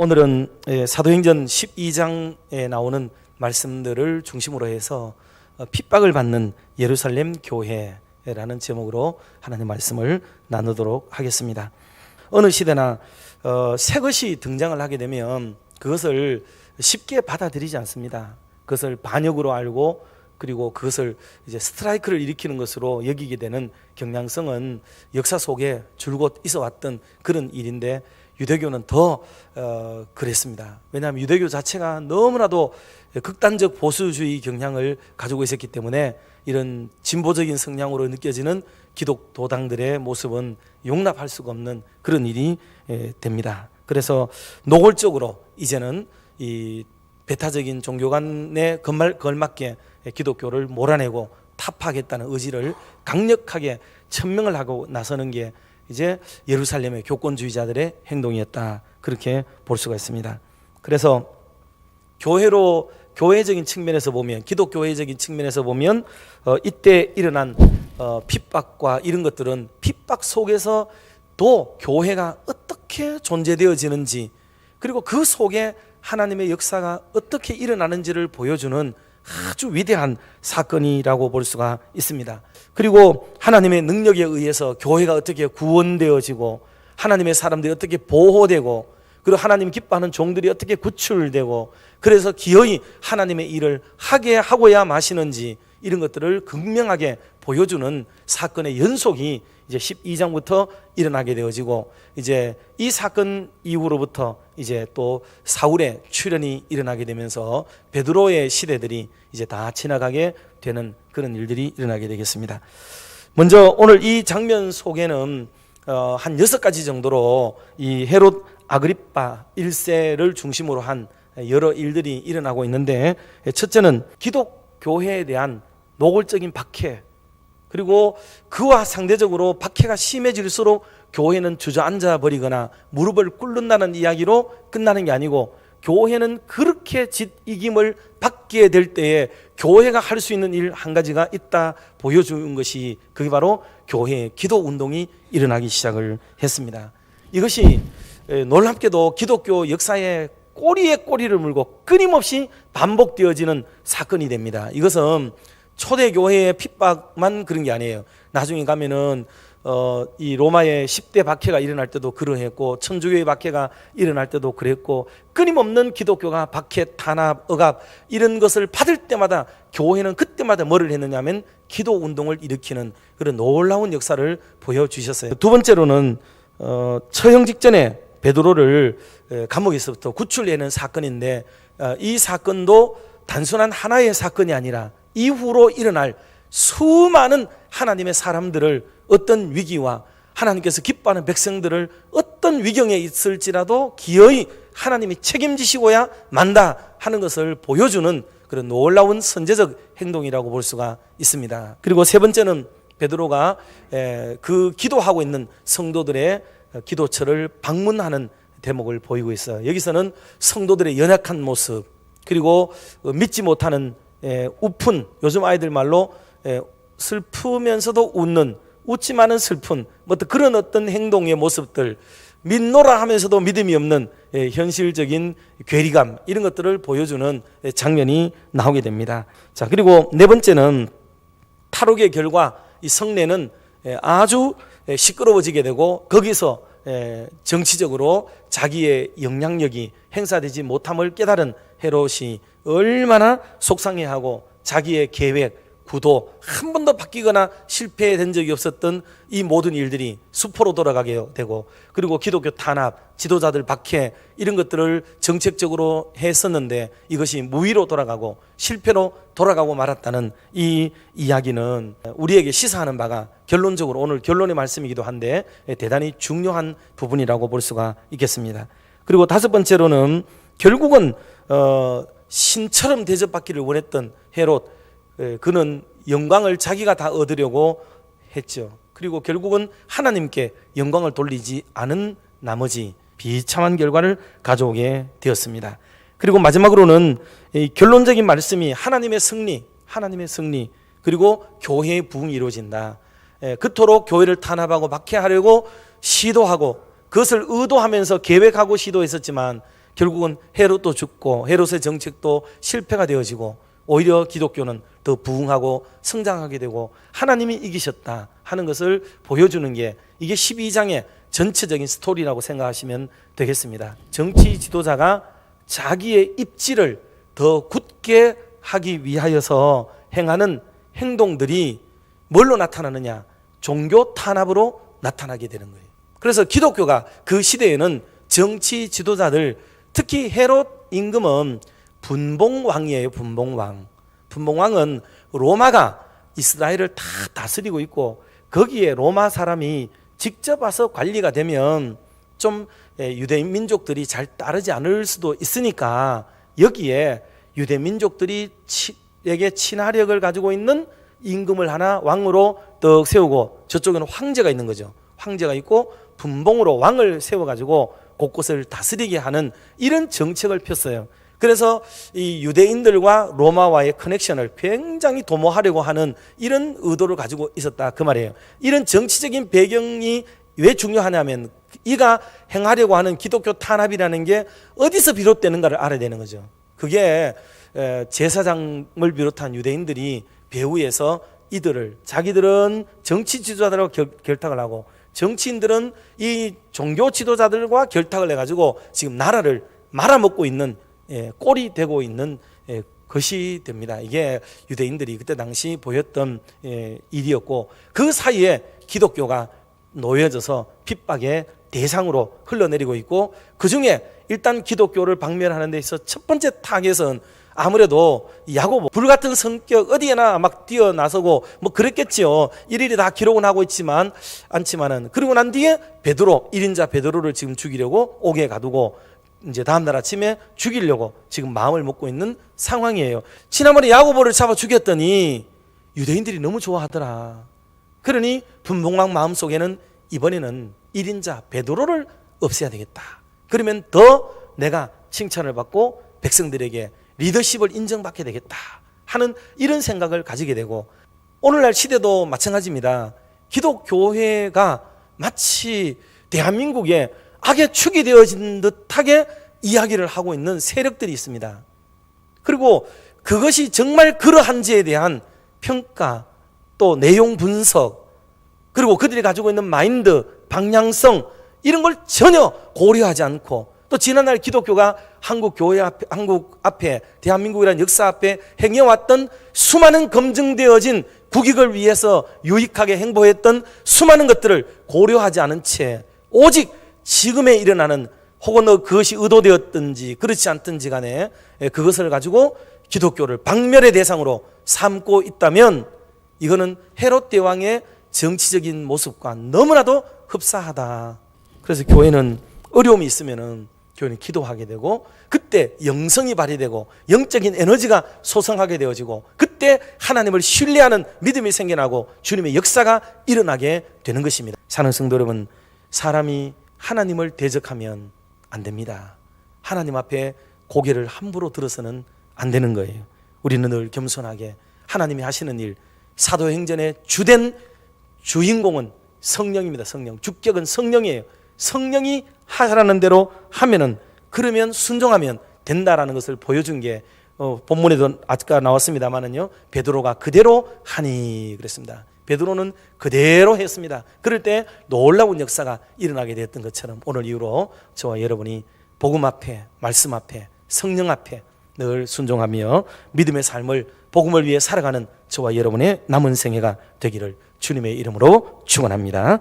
오늘은 사도행전 12장에 나오는 말씀들을 중심으로 해서 핍박을 받는 예루살렘 교회라는 제목으로 하나님의 말씀을 나누도록 하겠습니다. 어느 시대나 새 것이 등장을 하게 되면 그것을 쉽게 받아들이지 않습니다. 그것을 반역으로 알고 그리고 그것을 이제 스트라이크를 일으키는 것으로 여기게 되는 경향성은 역사 속에 줄곧 있어 왔던 그런 일인데, 유대교는 더 그랬습니다. 왜냐하면 유대교 자체가 너무나도 극단적 보수주의 경향을 가지고 있었기 때문에 이런 진보적인 성향으로 느껴지는 기독도당들의 모습은 용납할 수가 없는 그런 일이 됩니다. 그래서 노골적으로 이제는 이 배타적인 종교 간에 걸맞게 기독교를 몰아내고 타파하겠다는 의지를 강력하게 천명을 하고 나서는 게 이제 예루살렘의 교권주의자들의 행동이었다, 그렇게 볼 수가 있습니다. 그래서 교회적인 측면에서 보면, 기독교회적인 측면에서 보면 이때 일어난 핍박과 이런 것들은 핍박 속에서 또 교회가 어떻게 존재되어지는지, 그리고 그 속에 하나님의 역사가 어떻게 일어나는지를 보여주는 아주 위대한 사건이라고 볼 수가 있습니다. 그리고 하나님의 능력에 의해서 교회가 어떻게 구원되어지고, 하나님의 사람들이 어떻게 보호되고, 그리고 하나님 기뻐하는 종들이 어떻게 구출되고, 그래서 기어이 하나님의 일을 하게 하고야 마시는지, 이런 것들을 극명하게 보여주는 사건의 연속이 이제 12장부터 일어나게 되어지고, 이제 이 사건 이후로부터 이제 또 사울의 출현이 일어나게 되면서 베드로의 시대들이 이제 다 지나가게 되는 그런 일들이 일어나게 되겠습니다. 먼저 오늘 이 장면 속에는 한 6가지 정도로 이 헤롯 아그리파 1세를 중심으로 한 여러 일들이 일어나고 있는데, 첫째는 기독교회에 대한 노골적인 박해, 그리고 그와 상대적으로 박해가 심해질수록 교회는 주저앉아 버리거나 무릎을 꿇는다는 이야기로 끝나는 게 아니고, 교회는 그렇게 이김을 받게 될 때에 교회가 할 수 있는 일 한 가지가 있다 보여주는 것이, 그게 바로 교회의 기도운동이 일어나기 시작을 했습니다. 이것이 놀랍게도 기독교 역사의 꼬리에 꼬리를 물고 끊임없이 반복되어지는 사건이 됩니다. 이것은 초대교회의 핍박만 그런 게 아니에요. 나중에 가면은 이 로마의 10대 박해가 일어날 때도 그러했고, 천주교의 박해가 일어날 때도 그랬고, 끊임없는 기독교가 박해, 탄압, 억압 이런 것을 받을 때마다 교회는 그때마다 뭐를 했느냐면 기도운동을 일으키는 그런 놀라운 역사를 보여주셨어요. 두 번째로는 처형 직전에 베드로를 감옥에서부터 구출해낸 사건인데, 이 사건도 단순한 하나의 사건이 아니라 이후로 일어날 수많은 하나님의 사람들을, 어떤 위기와 하나님께서 기뻐하는 백성들을 어떤 위경에 있을지라도 기어이 하나님이 책임지시고야 만다 하는 것을 보여주는 그런 놀라운 선제적 행동이라고 볼 수가 있습니다. 그리고 세 번째는 베드로가 그 기도하고 있는 성도들의 기도처를 방문하는 대목을 보이고 있어요. 여기서는 성도들의 연약한 모습, 그리고 믿지 못하는 우픈, 요즘 아이들 말로 슬프면서도 웃지만은 슬픈 그런 어떤 행동의 모습들, 믿노라 하면서도 믿음이 없는 현실적인 괴리감, 이런 것들을 보여주는 장면이 나오게 됩니다. 자, 그리고 네 번째는 탈옥의 결과 이 성내는 아주 시끄러워지게 되고, 거기서 정치적으로 자기의 영향력이 행사되지 못함을 깨달은 헤롯이 얼마나 속상해하고, 자기의 계획, 구도 한 번도 바뀌거나 실패된 적이 없었던 이 모든 일들이 수포로 돌아가게 되고, 그리고 기독교 탄압, 지도자들 박해, 이런 것들을 정책적으로 했었는데 이것이 무위로 돌아가고 실패로 돌아가고 말았다는 이 이야기는 우리에게 시사하는 바가 결론적으로 오늘 결론의 말씀이기도 한데 대단히 중요한 부분이라고 볼 수가 있겠습니다. 그리고 다섯 번째로는 결국은 신처럼 대접받기를 원했던 헤롯, 그는 영광을 자기가 다 얻으려고 했죠. 그리고 결국은 하나님께 영광을 돌리지 않은 나머지 비참한 결과를 가져오게 되었습니다. 그리고 마지막으로는 결론적인 말씀이 하나님의 승리, 그리고 교회의 부흥이 이루어진다. 그토록 교회를 탄압하고 박해하려고 시도하고 그것을 의도하면서 계획하고 시도했었지만 결국은 헤롯도 죽고 헤롯의 정책도 실패가 되어지고 오히려 기독교는 더 부흥하고 성장하게 되고 하나님이 이기셨다 하는 것을 보여주는 게 이게 12장의 전체적인 스토리라고 생각하시면 되겠습니다. 정치 지도자가 자기의 입지를 더 굳게 하기 위하여서 행하는 행동들이 뭘로 나타나느냐? 종교 탄압으로 나타나게 되는 거예요. 그래서 기독교가 그 시대에는 정치 지도자들, 특히 헤롯 임금은 분봉왕이에요. 분봉왕. 분봉왕은 로마가 이스라엘을 다 다스리고 있고 거기에 로마 사람이 직접 와서 관리가 되면 좀 유대인 민족들이 잘 따르지 않을 수도 있으니까 여기에 유대 민족들에게 친화력을 가지고 있는 임금을 하나 왕으로 떡 세우고 저쪽에는 황제가 있는 거죠. 황제가 있고 분봉으로 왕을 세워가지고 곳곳을 다스리게 하는 이런 정책을 폈어요. 그래서 이 유대인들과 로마와의 커넥션을 굉장히 도모하려고 하는 이런 의도를 가지고 있었다 그 말이에요. 이런 정치적인 배경이 왜 중요하냐면 이가 행하려고 하는 기독교 탄압이라는 게 어디서 비롯되는가를 알아야 되는 거죠. 그게 제사장을 비롯한 유대인들이 배후에서 이들을 자기들은 정치 지도자들과 결탁을 하고 정치인들은 이 종교 지도자들과 결탁을 해가지고 지금 나라를 말아먹고 있는 꼴이 되고 있는 것이 됩니다. 이게 유대인들이 그때 당시 보였던 일이었고 그 사이에 기독교가 놓여져서 핍박의 대상으로 흘러내리고 있고 그 중에 일단 기독교를 박멸하는 데 있어 첫 번째 타겟은 아무래도 야고보 불같은 성격 어디에나 막 뛰어나서고 뭐 그랬겠지요. 일일이 다 기록은 하고 않지만은 그리고 난 뒤에 베드로 1인자 베드로를 지금 죽이려고 옥에 가두고 이제 다음날 아침에 죽이려고 지금 마음을 먹고 있는 상황이에요. 지난번에 야고보를 잡아 죽였더니 유대인들이 너무 좋아하더라. 그러니 분봉왕 마음속에는 이번에는 1인자 베드로를 없애야 되겠다. 그러면 더 내가 칭찬을 받고 백성들에게 리더십을 인정받게 되겠다 하는 이런 생각을 가지게 되고 오늘날 시대도 마찬가지입니다. 기독교회가 마치 대한민국에 악의 축이 되어진 듯하게 이야기를 하고 있는 세력들이 있습니다. 그리고 그것이 정말 그러한지에 대한 평가 또 내용 분석 그리고 그들이 가지고 있는 마인드, 방향성 이런 걸 전혀 고려하지 않고 또 지난날 기독교가 한국 앞에 대한민국이라는 역사 앞에 행해왔던 수많은 검증되어진 국익을 위해서 유익하게 행보했던 수많은 것들을 고려하지 않은 채 오직 지금에 일어나는 혹은 그것이 의도되었든지 그렇지 않든지 간에 그것을 가지고 기독교를 박멸의 대상으로 삼고 있다면 이거는 헤롯 대왕의 정치적인 모습과 너무나도 흡사하다. 그래서 교회는 어려움이 있으면은 교회는 기도하게 되고 그때 영성이 발휘되고 영적인 에너지가 소성하게 되어지고 그때 하나님을 신뢰하는 믿음이 생겨나고 주님의 역사가 일어나게 되는 것입니다. 사랑하는 성도 여러분, 사람이 하나님을 대적하면 안 됩니다. 하나님 앞에 고개를 함부로 들어서는 안 되는 거예요. 우리는 늘 겸손하게 하나님이 하시는 일, 사도행전의 주된 주인공은 성령입니다. 성령. 주격은 성령이에요. 성령이 하라는 대로 하면은 그러면 순종하면 된다라는 것을 보여준 게 본문에도 아까 나왔습니다만은요. 베드로가 그대로 하니 그랬습니다. 베드로는 그대로 했습니다. 그럴 때 놀라운 역사가 일어나게 되었던 것처럼 오늘 이후로 저와 여러분이 복음 앞에, 말씀 앞에, 성령 앞에 늘 순종하며 믿음의 삶을 복음을 위해 살아가는 저와 여러분의 남은 생애가 되기를 주님의 이름으로 축원합니다.